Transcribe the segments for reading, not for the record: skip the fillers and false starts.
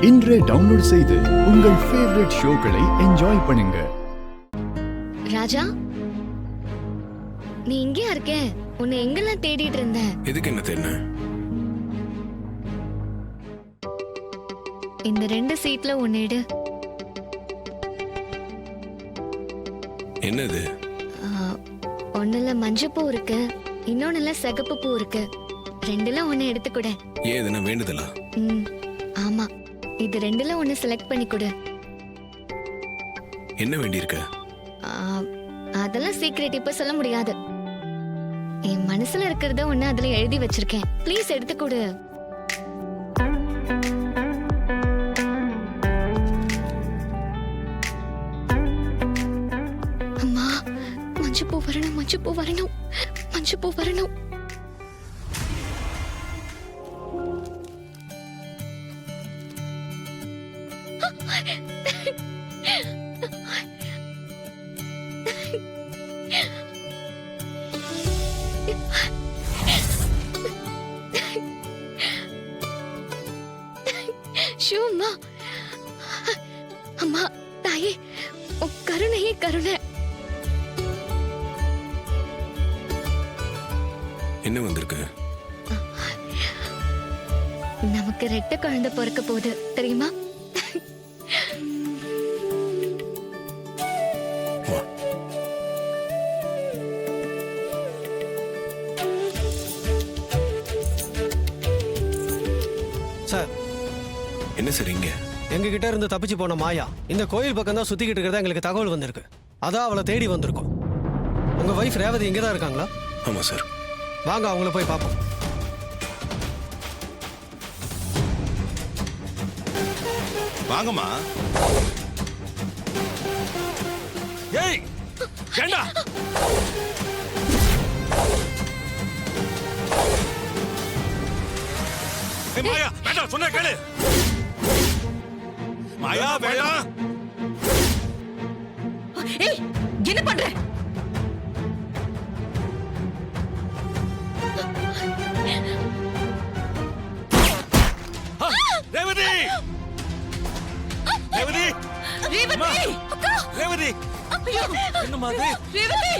இன்றே டவுன்லோட் செய்து உங்கள் ஃபேவரட் ஷோக்களை என்ஜாய் பண்ணுங்க. ராஜா, நீ இங்கே இருக்க? உன்னை எங்கெல்லாம் தேடிட்டு இருந்த? எதுக்கு என்ன தேடின? இந்த 2 சீட்ல ஒன்னு எடு. என்னது? ஒண்ணுல மஞ்சப்பூ இருக்கு, இன்னொன்னுல சிகப்பு பூ இருக்கு. 2ல ஒன்னு எடுத்துக்கூட. ஏன் இது நான் வேண்டுதலா? ஆமா, இது 2ல ஒன்னு செலக்ட் பண்ணி கொடு. என்ன வேண்டியிருக்க? அதெல்லாம் சீக்ரெட், இப்ப சொல்ல முடியாது. என் மனசுல இருக்கிறத ஒன்னு அதுல எழுதி வச்சிருக்கேன். ப்ளீஸ் எடுத்துக்கொடு. அம்மா, மஞ்சப்பூ வரணும், மஞ்சப்பூ வரணும், மஞ்சப்பூ வரணும். அம்மா, அம்மா, தாயே, கருணையே கருணை. என்ன வந்திருக்கு? நமக்கு 2 குழந்தை பிறக்க போகுது, தெரியுமா? சார், என்ன சரிங்க? எங்க கிட்ட இருந்து தப்பிச்சு போன மாயா இந்த கோயில் பக்கம் தான் சுத்திக்கிட்டு இருக்கிறதா எங்களுக்கு தகவல் வந்திருக்கு. அதான் அவளை தேடி வந்திருக்கோம். உங்க வைஃப் ரேவதி இங்கே தான் இருக்காங்களா? ஆமா சார். வாங்க, அவங்கள போய் பார்ப்போம். வாங்கம்மா. ஏய், ஏண்டா? ஏய் மாயா, வேண்டாம், சொன்னா கேளு. மாயா, வேண்டாம். ஏய், என்ன பண்ற? ரேவதி, ரேவதி, ரேவதி, அக்கா, ரேவதி. ஐயோ, என்னம்மா இது? ரேவதி,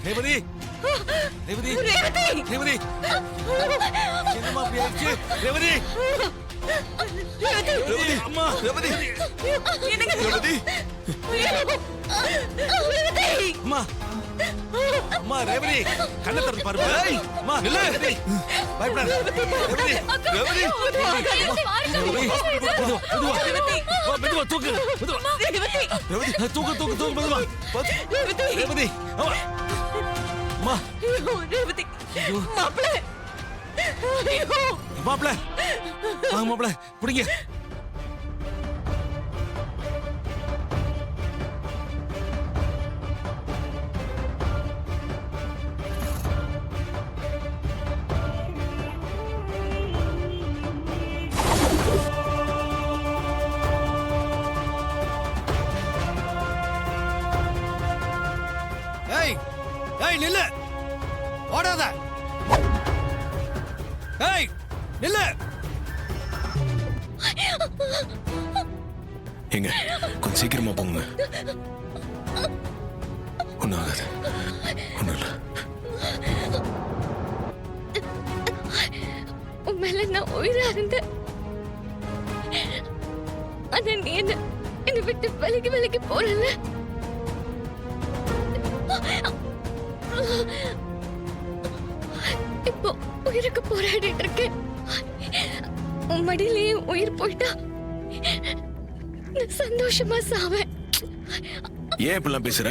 ரேவதி, ரேவதி, ரேவதி, ரேவதி. என்னம்மா இப்படி ஆயிடுச்சு? ரேவதி, ரேவதி, அம்மா, ரேவதி, என்னங்க? ரேவதி, ரேவதி, அம்மா, அம்மா, ரேவதி, கண்ணை திறந்து பாருமா. அம்மா, நில்லு. பயப்படாத. ரேவதி, ரேவதி, மெதுவா தூக்கு. மெதுவா. ரேவதி, தூக்கு, தூக்கு, தூக்கு, மெதுவா. ரேவதி, அம்மா, அம்மா. ரேவதி, மாப்பிள்ளை. ஐயோ, மாப்பிள்ளை, வாங்க மாப்பிள்ளை, பிடிங்க. ஏய், ஏய், நில்லு, ஓடாத. ஏய், நில்லு. எங்க கொஞ்சம் சீக்கிரமா போங்க. ஒன்னும் ஆகாது, ஒன்னும் இல்லை. உன் மேல நான் உயிரா இருந்தேன். ஆனா நீ என்னை விட்டு விலகி விலகி போறல. இப்போ உயிருக்கு போராடிட்டு இருக்கேன். உன் மடியிலேயே உயிர் போயிட்டா நான் சந்தோஷமா சாவேன். ஏன் இப்பெல்லாம் பேசுற?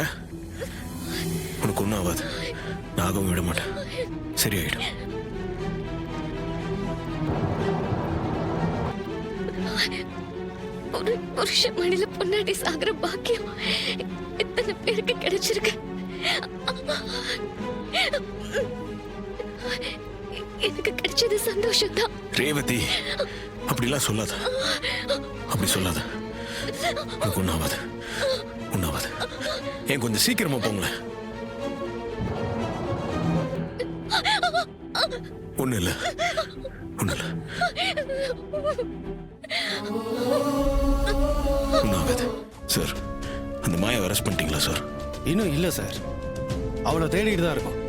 உனக்கு ஒன்றும் ஆகாது, நாகவும் விட மாட்டேன், சரியாயிடும். ஒரு புருஷன் மடியில பொன்னாடி சாகுற பாக்கியம் எத்தனை பேருக்கு கிடைச்சிருக்கு. எனக்கு கிடைச்சது சந்தோஷம் தான். ரேவதி, அப்படிலாம் சொல்லாத, அப்படி சொல்லாத. உனக்கு ஒன்றாவது, ஒன்றாவது. ஏன் கொஞ்சம் சீக்கிரமா போங்களேன். ஒண்ணு இல்ல, ஒண்ணு இல்ல. ஆகாது சார். அந்த மாயை அரெஸ்ட் பண்ணிட்டீங்களா சார்? இன்னும் இல்லை சார், அவளை தேடிட்டு தான் இருக்கோம்.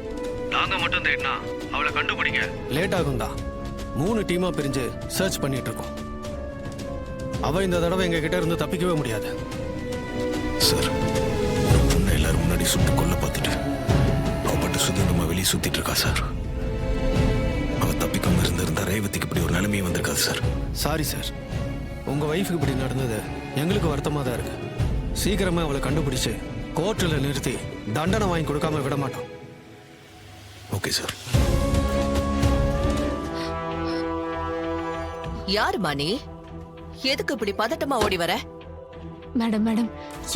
நாங்க மட்டும் தேடினா அவளை கண்டுபிடிங்க. லேட் ஆகும் தான். 3 டீமா பிரிஞ்சு சர்ச் பண்ணிட்டு இருக்கோம். அவ இந்த தடவை எங்க கிட்ட இருந்து தப்பிக்கவே முடியாது சார். ஒரு பொண்ணை எல்லாரும் முன்னாடி சுட்டு கொல்ல பார்த்துட்டு அவ பட்டு சுதந்திரமா வெளியே சுத்திட்டு இருக்கா சார். அவ தப்பிக்காம இருந்திருந்தா ரேவதிக்கு இப்படி ஒரு நிலைமையே வந்திருக்காது சார். சாரி சார், உங்க ஒய்ஃபுக்கு இப்படி நடந்தது எங்களுக்கு வருத்தமா தான் இருக்கு. சீக்கிரமா அவளை கண்டுபிடிச்சு கோர்ட்டில் நிறுத்தி தண்டனை வாங்கி கொடுக்காம விட மாட்டோம். Okay sir. யாருமா நீ? எதுக்கு இப்படி பதட்டமா ஓடி வர? மேடம் மேடம்,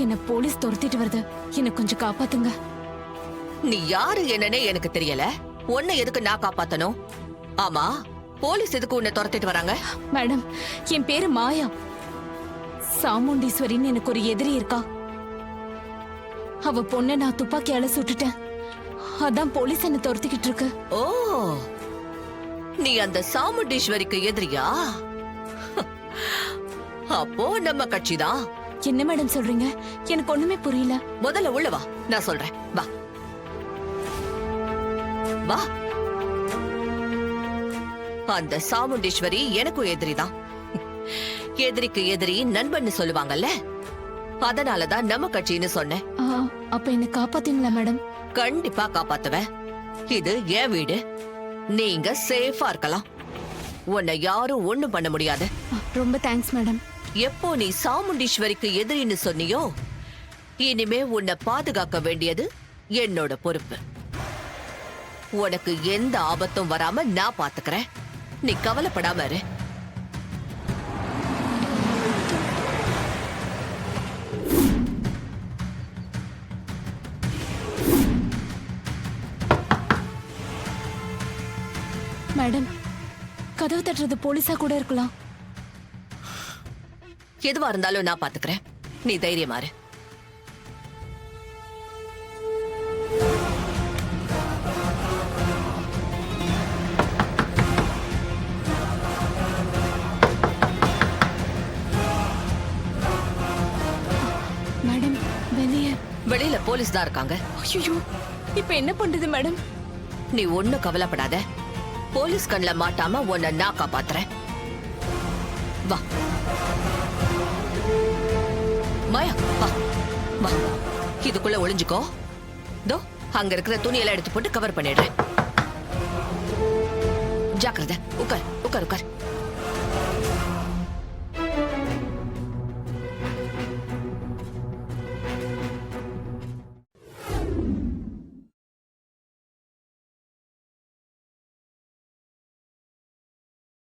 என்ன போலீஸ் துரத்திட்டு வருது, என்ன கொஞ்சம் காப்பாத்துங்க. நீ யாரு என்னன்னே எனக்கு தெரியல. உன்னை எதுக்கு நான் காப்பாத்தணும்? ஆமா, போலீஸ் எதுக்கு உன்னை துரத்திட்டு வராங்க? மேடம், என் பேரு மாயா. சாமுண்டீஸ்வரின்னு எனக்கு ஒரு எதிரி இருக்கா. அவ பொண்ணை நான் துப்பாக்கியால சுட்டுட்டேன். அதான் போலீஸ் என்ன துரத்திக்கிட்டு இருக்கு. ஓ, நீ அந்த சாமுண்டீஸ்வரிக்கு எதிரியா? அப்போ நம்ம கட்சிதான். என்ன மேடம் சொல்றீங்க? எனக்கு ஒண்ணுமே புரியல. முதல்ல உள்ள வா, நான் சொல்றேன். வா வா. அந்த சாமுண்டீஸ்வரி எனக்கும் எதிரிதான். எதிரிக்கு எதிரி நண்பன்னு சொல்லுவாங்கல்ல, அதனாலதான் நம்ம கட்சின்னு சொன்னேன். அப்ப என்ன காப்பாத்தீங்களா மேடம்? கண்டிப்பா காப்பாத்துவேன். இது என் வீடு, நீங்க சேஃபா இருக்கலாம். உன்னை யாரும் ஒண்ணும் பண்ண முடியாது. ரொம்ப தேங்க்ஸ் மேடம். எப்போ நீ சாமுண்டீஸ்வரிக்கு எதிரின்னு சொன்னியோ, இனிமே உன்னை பாதுகாக்க வேண்டியது என்னோட பொறுப்பு. உனக்கு எந்த ஆபத்தும் வராம நான் பாத்துக்கிறேன். நீ கவலைப்படாம இரு. மேடம், கதவு தட்டுறது போலீஸா கூட இருக்கலாம். எதுவா இருந்தாலும் நான் பாத்துக்கிறேன். நீ தைரியமா இரு. மேடம், வெளியே. வெளியில போலீஸ் தான் இருக்காங்க. ஐயோ, இப்ப என்ன பண்றது மேடம்? நீ ஒண்ணும் கவலைப்படாத. போலீஸ் கண்ணுல மாட்டாம உன்னை நான் காப்பாத்துறேன். வா மாயா, வா வா. இதுக்குள்ள ஒளிஞ்சுக்கோ. தோ அங்க இருக்கிற துணியெல்லாம் எடுத்து போட்டு கவர் பண்ணிடுறேன். ஜாக்கிரதை. உட்கார் உட்கார் உட்கார்.